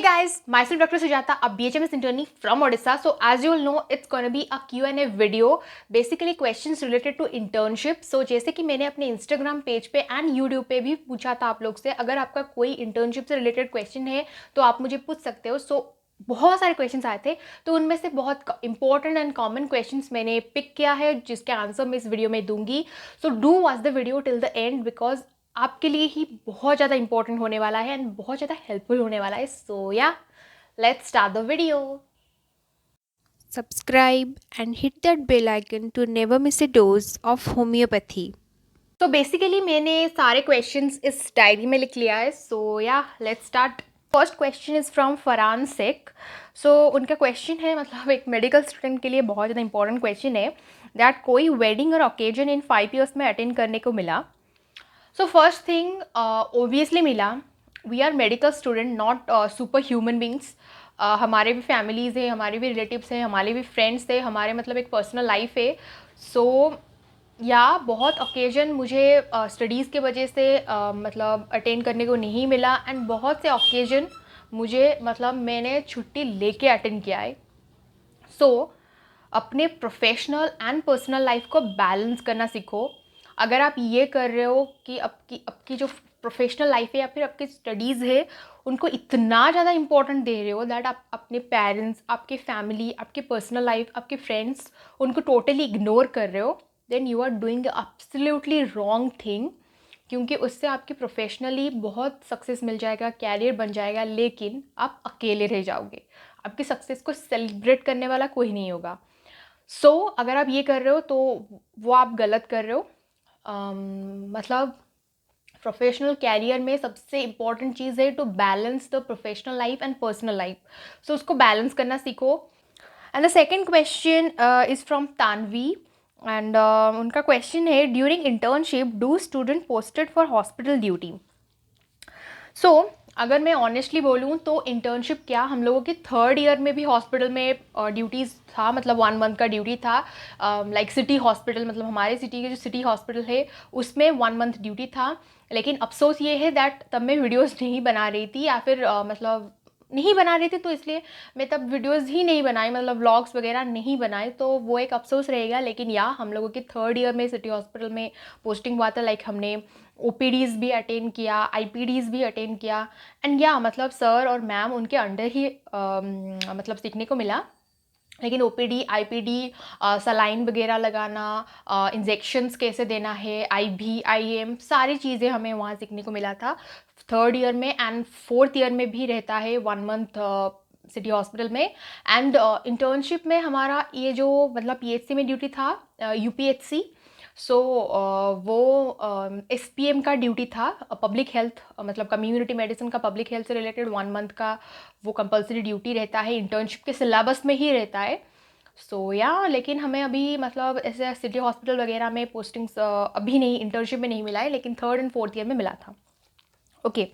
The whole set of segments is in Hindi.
guys, myself Dr. Sujata, a BHMS internee from Odisha. So as you all know, it's gonna be a Q&A video, basically questions related to internship. So जैसे कि मैंने अपने Instagram पेज पे एंड YouTube पे भी पूछा था आप लोग से, अगर आपका कोई इंटर्नशिप से रिलेटेड क्वेश्चन है तो आप मुझे पूछ सकते हो. सो बहुत सारे क्वेश्चंस आए थे, तो उनमें से बहुत इंपॉर्टेंट एंड कॉमन क्वेश्चंस मैंने पिक किया है जिसके आंसर मैं इस वीडियो में दूंगी. So do watch the video till the end because आपके लिए ही बहुत ज़्यादा इंपॉर्टेंट होने वाला है एंड बहुत ज़्यादा हेल्पफुल होने वाला है. सो या let's start the video. Subscribe and hit that bell icon to never miss a dose of homeopathy. तो बेसिकली मैंने सारे क्वेश्चंस इस डायरी में लिख लिया है. सो या let's start. First question is from Farhan Shaikh. So उनका क्वेश्चन है, मतलब एक मेडिकल स्टूडेंट के लिए बहुत ज़्यादा इंपॉर्टेंट क्वेश्चन है, दैट कोई वेडिंग और ओकेजन इन 5 years में अटेंड करने को मिला. सो फर्स्ट थिंग ओबियसली मिला. We are medical student, not super human beings. हमारे भी फैमिलीज़ है, हमारे भी रिलेटिव्स हैं, हमारे भी फ्रेंड्स थे, हमारे मतलब एक पर्सनल लाइफ है. सो या बहुत ओकेजन मुझे स्टडीज़ के वजह से मतलब अटेंड करने को नहीं मिला एंड बहुत से ओकेजन मुझे मतलब मैंने छुट्टी लेके अटेंड किया है. सो अपने प्रोफेशनल एंड पर्सनल लाइफ को बैलेंस करना सीखो. अगर आप ये कर रहे हो कि आपकी जो प्रोफेशनल लाइफ है या फिर आपकी स्टडीज़ है उनको इतना ज़्यादा इंपॉर्टेंट दे रहे हो दैट आप अपने पेरेंट्स, आपके फैमिली, आपके पर्सनल लाइफ, आपके फ्रेंड्स उनको टोटली इग्नोर कर रहे हो, then you are doing absolutely wrong thing. क्योंकि उससे आपकी प्रोफेशनली बहुत सक्सेस मिल जाएगा, कैरियर बन जाएगा, लेकिन आप अकेले रह जाओगे. आपकी सक्सेस को सेलिब्रेट करने वाला कोई नहीं होगा. सो अगर आप ये कर रहे हो तो वो आप गलत कर रहे हो. मतलब प्रोफेशनल कैरियर में सबसे इम्पॉर्टेंट चीज़ है to balance the professional life and personal life. So उसको बैलेंस करना सीखो. And the second question is from Tanvi and उनका क्वेश्चन है, during internship do student posted for hospital duty. So अगर मैं ऑनेस्टली बोलूँ तो इंटर्नशिप क्या, हम लोगों की थर्ड ईयर में भी हॉस्पिटल में ड्यूटीज़ था, मतलब 1 month का ड्यूटी था. लाइक सिटी हॉस्पिटल, मतलब हमारे सिटी के जो सिटी हॉस्पिटल है उसमें 1 month ड्यूटी था. लेकिन अफसोस ये है दैट तब मैं वीडियोज़ नहीं बना रही थी, या फिर मतलब नहीं बना रही थी, तो इसलिए मैं तब वीडियोज़ ही नहीं बनाई, मतलब व्लॉग्स वगैरह नहीं बनाए, तो वो एक अफसोस रहेगा. लेकिन या हम लोगों की थर्ड ईयर में सिटी हॉस्पिटल में पोस्टिंग हुआ था. लाइक हमने ओपीडीज़ भी अटेंड किया, आईपीडीज़ भी अटेंड किया. एंड या मतलब सर और मैम उनके अंडर ही मतलब सीखने को मिला. लेकिन ओपीडी, आईपीडी, सलाइन वगैरह लगाना, इंजेक्शंस कैसे देना है, आईवी, आईएम, सारी चीज़ें हमें वहाँ सीखने को मिला था थर्ड ईयर में. एंड फोर्थ ईयर में भी रहता है 1 month सिटी हॉस्पिटल में. एंड इंटर्नशिप में हमारा ये जो मतलब पीएचसी में ड्यूटी था, यूपीएचसी. सो वो एसपीएम का ड्यूटी था, पब्लिक हेल्थ, मतलब कम्युनिटी मेडिसिन का पब्लिक हेल्थ से रिलेटेड 1 month का वो कंपलसरी ड्यूटी रहता है, इंटर्नशिप के सिलेबस में ही रहता है. सो या लेकिन हमें अभी मतलब ऐसे सिटी हॉस्पिटल वगैरह में पोस्टिंग्स अभी नहीं, इंटर्नशिप में नहीं मिला है, लेकिन थर्ड एंड फोर्थ ईयर में मिला था. Okay,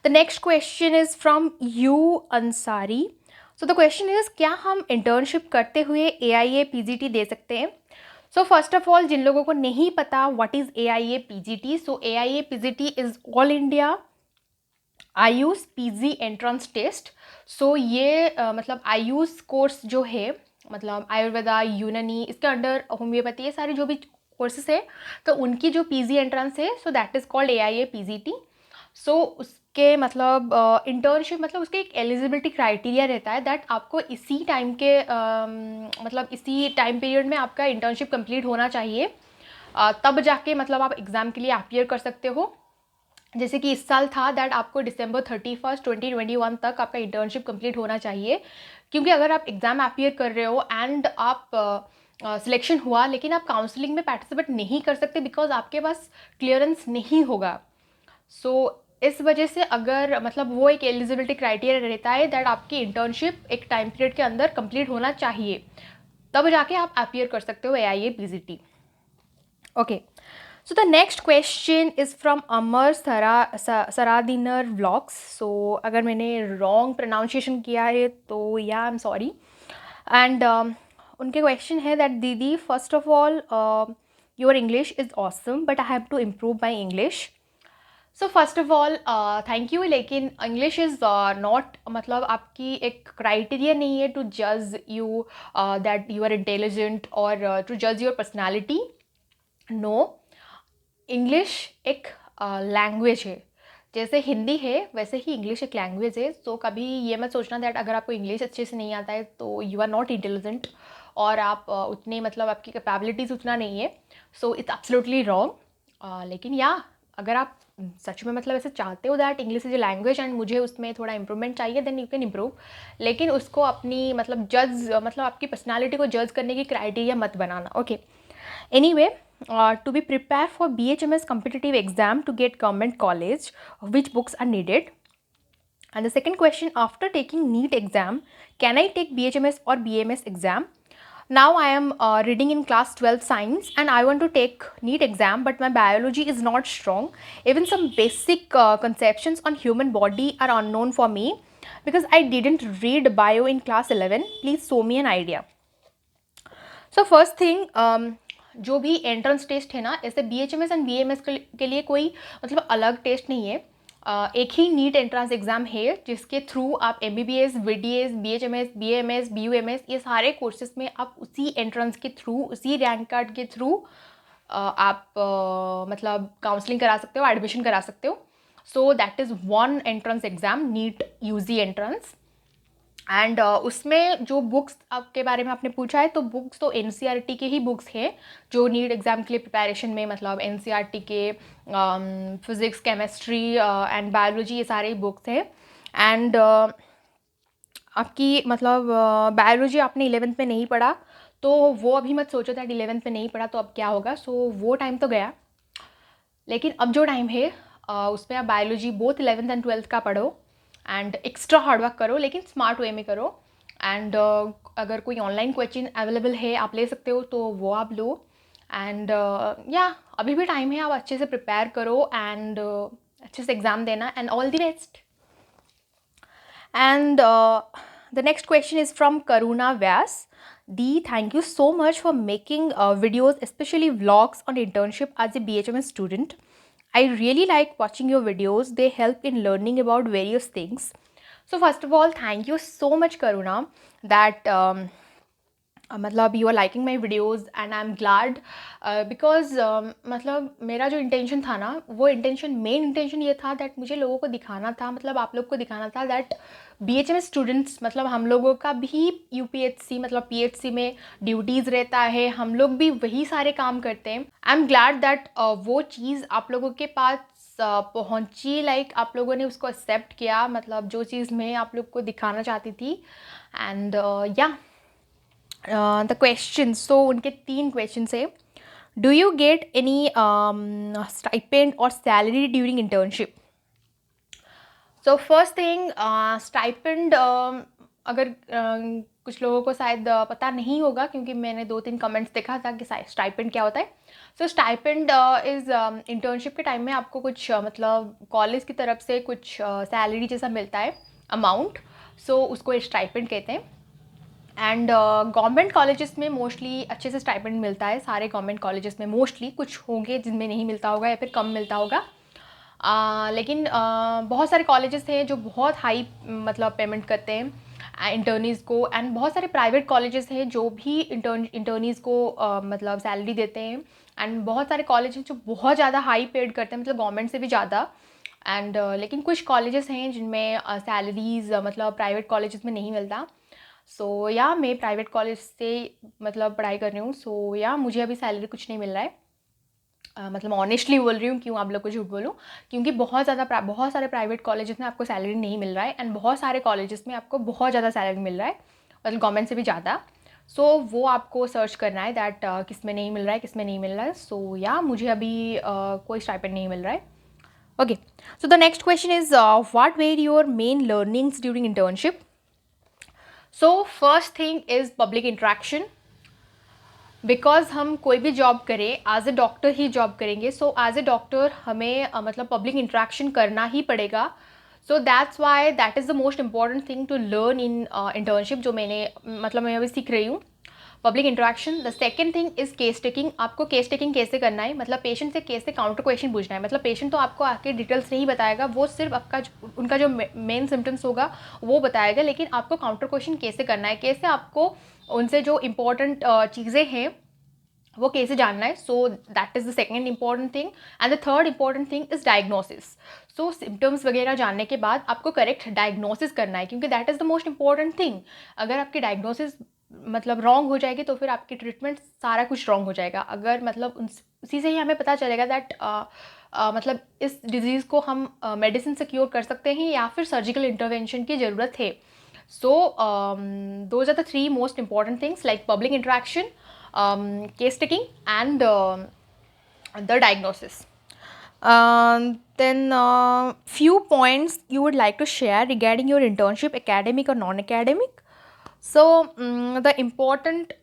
the next question is from you Ansari. So the question is, क्या हम इंटर्नशिप करते हुए AIA PGT दे सकते हैं? सो फर्स्ट ऑफ ऑल, जिन लोगों को नहीं पता what is AIA PGT, so AIA PGT is all India AYUSH PG entrance test. So ये मतलब आयुष कोर्स जो है, मतलब आयुर्वेदा, यूनानी, इसके अंडर होम्योपैथी, ये सारे जो भी कोर्सेस है, तो उनकी जो पीजी एंट्रेंस है, सो that is called AIA PGT. सो उसके मतलब इंटर्नशिप, मतलब उसके एक एलिजिबिलिटी क्राइटेरिया रहता है दैट आपको इसी टाइम के मतलब इसी टाइम पीरियड में आपका इंटर्नशिप कंप्लीट होना चाहिए. तब जाके मतलब आप एग्ज़ाम के लिए अपियर कर सकते हो. जैसे कि इस साल था दैट आपको December 31st 2021 तक आपका इंटर्नशिप कंप्लीट होना चाहिए. क्योंकि अगर आप एग्ज़ाम अपियर कर रहे हो एंड आप सिलेक्शन हुआ लेकिन आप काउंसलिंग में पार्टिसिपेट नहीं कर सकते बिकॉज आपके पास क्लियरेंस नहीं होगा. सो इस वजह से अगर मतलब वो एक एलिजिबिलिटी क्राइटेरिया रहता है दैट आपकी इंटर्नशिप एक टाइम पीरियड के अंदर कंप्लीट होना चाहिए, तब जाके आप अपियर कर सकते हो AIA PGT. Okay, so the next question is from Amar Saradiner Vlogs. So अगर मैंने wrong pronunciation किया है तो yeah I'm sorry. And उनके question है that दीदी, first of all your English is awesome but I have to improve my English. So first of all thank you, लेकिन इंग्लिश इज़ नॉट मतलब आपकी एक क्राइटेरिया नहीं है टू जज you that you are intelligent और टू जज योर पर्सनैलिटी। नो, इंग्लिश एक लैंग्वेज है, जैसे हिंदी है वैसे ही इंग्लिश एक लैंग्वेज है। सो कभी ये मत सोचना दैट अगर आपको इंग्लिश अच्छे से नहीं आता है तो यू आर नॉट इंटेलिजेंट और आप उतने मतलब आपकी कैपेबिलिटीज़ उतना नहीं है। So it's absolutely wrong. लेकिन या अगर आप सच में मतलब ऐसे चाहते हो that English is a language and मुझे उसमें थोड़ा इंप्रूवमेंट चाहिए, देन यू कैन इम्प्रूव। लेकिन उसको अपनी मतलब जज मतलब आपकी पर्सनालिटी को जज करने की क्राइटेरिया मत बनाना। Okay, anyway, to be prepared for BHMS competitive exam to get government college, which books are needed? And the second question, after taking NEET exam, can I take BHMS or BMS exam? Now I am reading in class 12 science and I want to take NEET exam, but my biology is not strong. Even some basic conceptions on human body are unknown for me because I didn't read bio in class 11. Please show me an idea. So first thing, जो भी एंट्रेंस टेस्ट है ना, ऐसे BHMS एंड BMS के लिए कोई मतलब अलग टेस्ट नहीं है। एक ही नीट एंट्रेंस एग्ज़ाम है जिसके थ्रू आप MBBS, VDS, BHMS, BMS, BUMS ये सारे कोर्सेज में आप उसी एंट्रेंस के थ्रू, उसी रैंक कार्ड के थ्रू आप मतलब काउंसलिंग करा सकते हो, एडमिशन करा सकते हो। So that is one entrance exam, NEET UG entrance. And उसमें जो बुक्स आपके बारे में आपने पूछा है, तो बुक्स तो NCERT के ही बुक्स हैं जो नीट एग्ज़ाम के लिए प्रिपरेशन में मतलब NCERT के फिज़िक्स, केमिस्ट्री एंड बायोलॉजी ये सारे बुक्स हैं। एंड आपकी मतलब बायोलॉजी आपने 11th में नहीं पढ़ा तो वो अभी मत सोचो दैट 11th में नहीं पढ़ा तो अब क्या होगा। सो वो टाइम तो गया, लेकिन अब जो टाइम है उसमें आप biology both 11th and 12th का पढ़ो एंड एक्स्ट्रा हार्डवर्क करो, लेकिन स्मार्ट वे में करो। एंड अगर कोई ऑनलाइन कोचिंग अवेलेबल है आप ले सकते हो तो वो आप लो। एंड या अभी भी टाइम है, आप अच्छे से प्रिपेयर करो एंड अच्छे से एग्ज़ाम देना and all the best. And the next question is from Karuna Vyas the, thank you so much for making videos, especially vlogs on internship as a BHMS student. I really like watching your videos. They help in learning about various things. So first of all, thank you so much, Karuna, that मतलब you are liking my videos and I am glad because मतलब मेरा जो इंटेंशन था ना, वो इंटेंशन मेन इंटेंशन ये था दैट मुझे लोगों को दिखाना था, मतलब आप लोग को दिखाना था दैट BHMS स्टूडेंट्स मतलब हम लोगों का भी UPSC मतलब PHC में ड्यूटीज़ रहता है, हम लोग भी वही सारे काम करते हैं। आई एम ग्लैड दैट वो चीज़ आप लोगों के पास पहुंची, लाइक आप लोगों ने उसको एक्सेप्ट किया, मतलब जो चीज़ मैं आप लोग को दिखाना चाहती थी। एंड या द क्वेश्चन, सो उनके 3 क्वेश्चन है। Do you get any stipend और salary during internship? So first thing, stipend अगर कुछ लोगों को शायद पता नहीं होगा क्योंकि मैंने 2-3 कमेंट्स देखा था कि स्टाइपेंड क्या होता है। सो स्टाइपेंड इज़ इंटर्नशिप के टाइम में आपको कुछ मतलब कॉलेज की तरफ से कुछ सैलरी जैसा मिलता है अमाउंट, सो उसको स्टाइपेंड कहते हैं। एंड गवर्नमेंट कॉलेजेस में मोस्टली अच्छे से स्टाइपेंड मिलता है, सारे गवर्नमेंट कॉलेजेस में मोस्टली, कुछ होंगे जिनमें नहीं मिलता होगा या फिर कम मिलता होगा। लेकिन बहुत सारे कॉलेजेस हैं जो बहुत हाई मतलब पेमेंट करते हैं इंटर्नीज़ को, एंड बहुत सारे प्राइवेट कॉलेजेस हैं जो भी इंटर्नीज़ को मतलब सैलरी देते हैं। एंड बहुत सारे कॉलेज हैं जो बहुत ज़्यादा हाई पेड करते हैं, मतलब गवर्नमेंट से भी ज़्यादा। एंड लेकिन कुछ कॉलेजेस हैं जिनमें सैलरीज़ मतलब प्राइवेट कॉलेजेस में नहीं मिलता। सो या मैं प्राइवेट कॉलेज से मतलब पढ़ाई कर रही हूँ। सो या मुझे अभी सैलरी कुछ नहीं मिल रहा है, मतलब ऑनेस्टली बोल रही हूँ, क्यों आप लोग को झूठ बोलूँ, क्योंकि बहुत सारे प्राइवेट कॉलेजेस में आपको सैलरी नहीं मिल रहा है एंड बहुत सारे कॉलेजेस में आपको बहुत ज़्यादा सैलरी मिल रहा है, मतलब गवर्नमेंट से भी ज़्यादा। सो वो आपको सर्च करना है दैट किस में नहीं मिल रहा है, किस में नहीं मिल रहा है। सो या मुझे अभी कोई स्टाइपेंड नहीं मिल रहा है। Okay, so the next question is what were your main learnings during internship? So first thing is public interaction, because हम कोई भी जॉब करें एज ए डॉक्टर ही जॉब करेंगे। सो एज ए डॉक्टर हमें मतलब पब्लिक इंट्रैक्शन करना ही पड़ेगा। So that's why that is the most important thing to learn in internship, जो मैंने मतलब मैं अभी सीख रही हूँ। Public interaction. The second thing is case taking. आपको केस टेकिंग कैसे करना है, मतलब पेशेंट से केस से काउंटर क्वेश्चन पूछना है। मतलब पेशेंट तो आपको आके डिटेल्स नहीं बताएगा, वो सिर्फ आपका उनका जो मेन सिम्टम्स होगा वो बताएगा, लेकिन आपको काउंटर क्वेश्चन कैसे करना है, कैसे आपको उनसे जो इम्पोर्टेंट चीज़ें हैं वो कैसे जानना है। सो that is the second important thing. And the third important thing is diagnosis. So symptoms वगैरह जानने के बाद आपको करेक्ट डायग्नोसिस करना है, क्योंकि that is the most important thing. अगर आपकी डायग्नोसिस मतलब रॉन्ग हो जाएगी तो फिर आपकी ट्रीटमेंट सारा कुछ रॉन्ग हो जाएगा। अगर मतलब उसी से ही हमें पता चलेगा दैट मतलब इस डिज़ीज़ को हम मेडिसिन से क्योर कर सकते हैं या फिर सर्जिकल इंटरवेंशन की ज़रूरत है। So those are the three most important things, like public interaction, case taking, and the diagnosis. Then few points you would like to share regarding your internship, academic or non-academic. So the important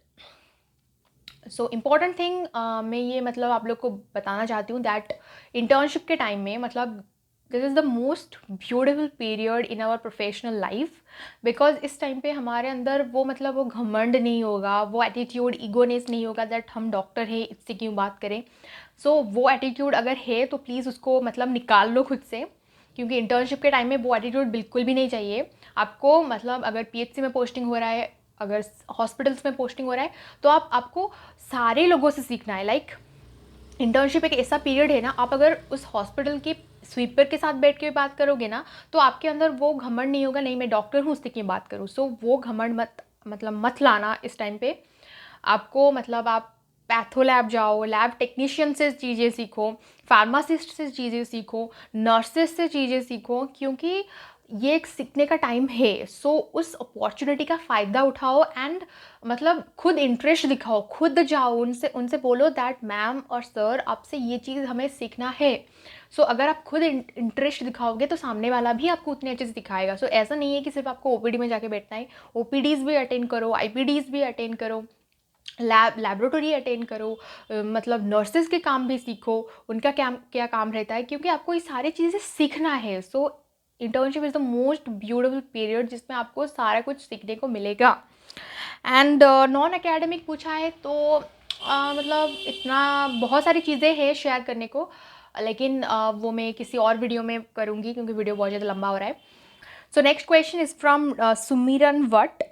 thing मैं ये मतलब आप लोग को बताना चाहती हूँ दैट इंटर्नशिप के टाइम में मतलब this is the most beautiful period in our professional life, because इस टाइम पे हमारे अंदर वो मतलब वो घमंड नहीं होगा, वो एटीट्यूड ईगोनेस नहीं होगा दैट हम डॉक्टर हैं इससे क्यों बात करें। सो वो एटीट्यूड अगर है तो प्लीज़ उसको मतलब निकाल लो खुद से, क्योंकि इंटर्नशिप के टाइम में वो एटीट्यूड बिल्कुल भी नहीं चाहिए आपको। मतलब अगर पीएचसी में पोस्टिंग हो रहा है, अगर हॉस्पिटल्स में पोस्टिंग हो रहा है, तो आपको सारे लोगों से सीखना है। लाइक इंटर्नशिप एक ऐसा पीरियड है ना, आप अगर उस हॉस्पिटल के स्वीपर के साथ बैठ के बात करोगे ना तो आपके अंदर वो घमंड नहीं होगा, नहीं मैं डॉक्टर हूँ उससे क्यों बात करूँ। सो वो घमंड मत लाना इस टाइम पे। आपको मतलब आप पैथो लैब जाओ, लैब टेक्नीशियन से चीज़ें सीखो, फार्मासिस्ट से चीज़ें सीखो, नर्सेस से चीज़ें सीखो, क्योंकि ये एक सीखने का टाइम है। सो उस अपॉर्चुनिटी का फ़ायदा उठाओ एंड मतलब खुद इंटरेस्ट दिखाओ, खुद जाओ उनसे बोलो दैट मैम और सर आपसे ये चीज़ हमें सीखना है। सो अगर आप खुद इंटरेस्ट दिखाओगे तो सामने वाला भी आपको उतनी अच्छे से दिखाएगा। सो ऐसा नहीं है कि सिर्फ आपको ओपीडी में जाके बैठना है, ओपीडीज़ भी अटेंड करो, आईपीडीज़ भी अटेंड करो, लैबोरेटरी अटेंड करो, मतलब नर्सेस के काम भी सीखो, उनका क्या काम रहता है, क्योंकि आपको ये सारी चीज़ें सीखना है। सो internship is the most beautiful period जिसमें आपको सारा कुछ सीखने को मिलेगा। एंड नॉन एकेडमिक पूछा है तो मतलब इतना बहुत सारी चीज़ें हैं शेयर करने को, लेकिन वो मैं किसी और वीडियो में करूँगी क्योंकि वीडियो बहुत ज़्यादा लंबा हो रहा है। So next question is from सुमिरन what.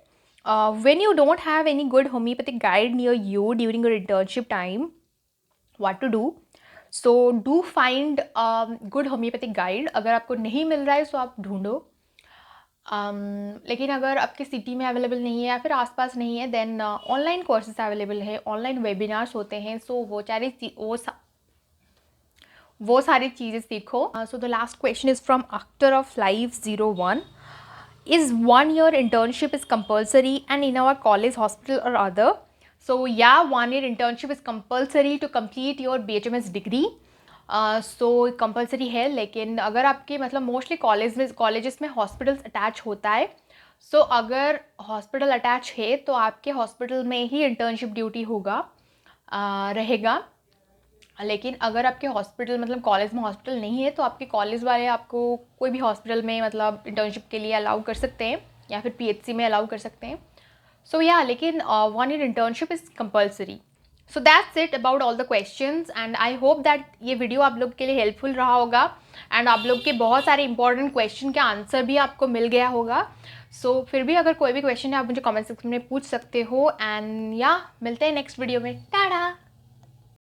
When you don't have any good homeopathic guide near you during your internship time, what to do? So do find good homeopathic guide. अगर आपको नहीं मिल रहा है तो आप ढूंढो, लेकिन अगर आपके सिटी में अवेलेबल नहीं है या फिर आसपास नहीं है देन ऑनलाइन कोर्सेज अवेलेबल है, ऑनलाइन वेबिनार्स होते हैं। सो वो सारी चीज़ें सीखो। So the last question is from Akhtar of life 01. Is 1 year internship is compulsory and in our college, hospital or other? So yeah, 1 year internship is compulsory to complete your BHMS degree. So compulsory है, लेकिन अगर आपके मतलब मोस्टली कॉलेजेस में हॉस्पिटल्स अटैच होता है, सो अगर हॉस्पिटल अटैच है तो आपके हॉस्पिटल में ही इंटर्नशिप ड्यूटी होगा रहेगा। लेकिन अगर आपके हॉस्पिटल मतलब कॉलेज में हॉस्पिटल नहीं है तो आपके कॉलेज वाले आपको कोई भी हॉस्पिटल में मतलब इंटर्नशिप के लिए अलाउ कर सकते हैं या फिर पीएचसी में अलाउ कर सकते हैं। सो या लेकिन 1 year internship is compulsory. So that's it about all the questions and I hope that ये वीडियो आप लोग के लिए हेल्पफुल रहा होगा एंड आप लोग के बहुत सारे इंपॉर्टेंट क्वेश्चन के आंसर भी आपको मिल गया होगा। सो फिर भी अगर कोई भी क्वेश्चन है आप मुझे कमेंट सेक्शन में पूछ सकते हो एंड या मिलते हैं नेक्स्ट वीडियो में। टाटा।